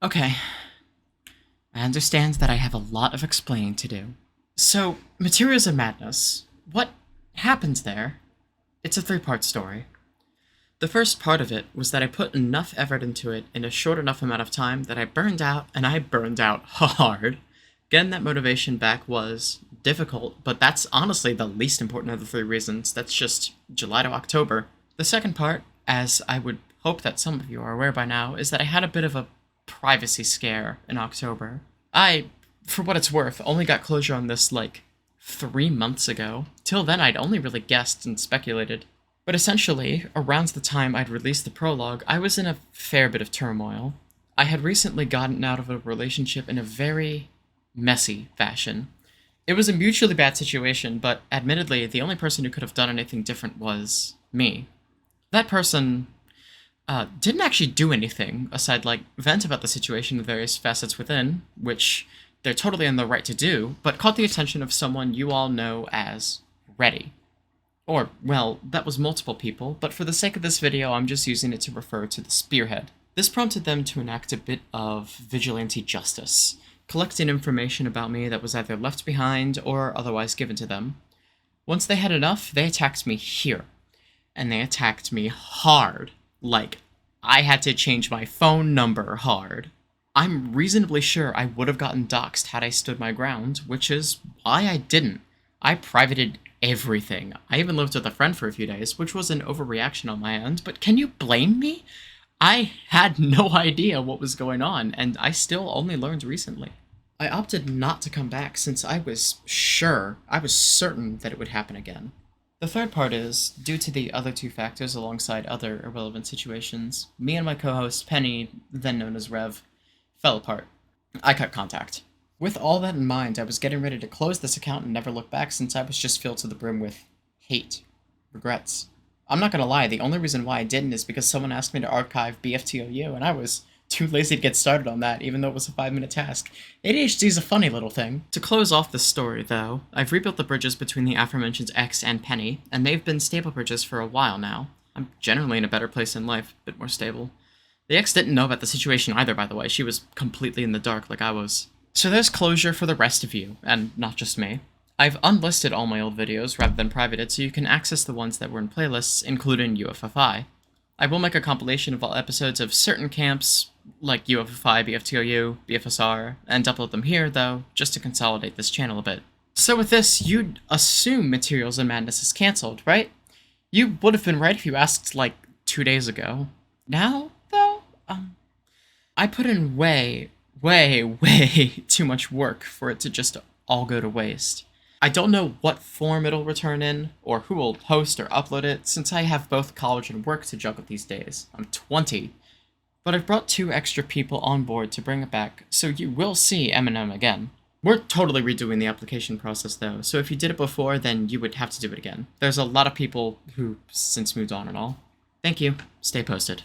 Okay, I understand that I have a lot of explaining to do. So, Materials of Madness. What happens there? It's a three-part story. The first part of it was that I put enough effort into it in a short enough amount of time that I burned out, and I burned out hard. Getting that motivation back was difficult, but that's honestly the least important of the three reasons. That's just July to October. The second part, as I would hope that some of you are aware by now, is that I had a bit of a privacy scare in October. I, for what it's worth, only got closure on this, 3 months ago. Till then, I'd only really guessed and speculated. But essentially, around the time I'd released the prologue, I was in a fair bit of turmoil. I had recently gotten out of a relationship in a very messy fashion. It was a mutually bad situation, but admittedly, the only person who could have done anything different was me. That person didn't actually do anything aside, vent about the situation and various facets within, which they're totally in the right to do, but caught the attention of someone you all know as Ready. Or, well, that was multiple people, but for the sake of this video, I'm just using it to refer to the Spearhead. This prompted them to enact a bit of vigilante justice, collecting information about me that was either left behind or otherwise given to them. Once they had enough, they attacked me here. And they attacked me hard. I had to change my phone number hard. I'm reasonably sure I would have gotten doxxed had I stood my ground, which is why I didn't. I privated everything. I even lived with a friend for a few days, which was an overreaction on my end, but can you blame me? I had no idea what was going on, and I still only learned recently. I opted not to come back since I was certain that it would happen again. The third part is, due to the other two factors alongside other irrelevant situations, me and my co-host Penny, then known as Rev, fell apart. I cut contact. With all that in mind, I was getting ready to close this account and never look back since I was just filled to the brim with hate, regrets. I'm not gonna lie, the only reason why I didn't is because someone asked me to archive BFTOU, and I was too lazy to get started on that, even though it was a 5-minute task. ADHD is a funny little thing. To close off this story, though, I've rebuilt the bridges between the aforementioned X and Penny, and they've been stable bridges for a while now. I'm generally in a better place in life, a bit more stable. The X didn't know about the situation either, by the way. She was completely in the dark like I was. So there's closure for the rest of you, and not just me. I've unlisted all my old videos rather than privated, so you can access the ones that were in playlists, including UFFI. I will make a compilation of all episodes of certain camps, like UFFI, BFTOU, BFSR, and upload them here, though, just to consolidate this channel a bit. So with this, you'd assume Materials and Madness is cancelled, right? You would have been right if you asked, 2 days ago. Now, though, I put in way too much work for it to just all go to waste. I don't know what form it'll return in, or who will host or upload it, since I have both college and work to juggle these days. I'm 20. But I've brought 2 extra people on board to bring it back, so you will see Eminem again. We're totally redoing the application process though, so if you did it before, then you would have to do it again. There's a lot of people who since moved on and all. Thank you. Stay posted.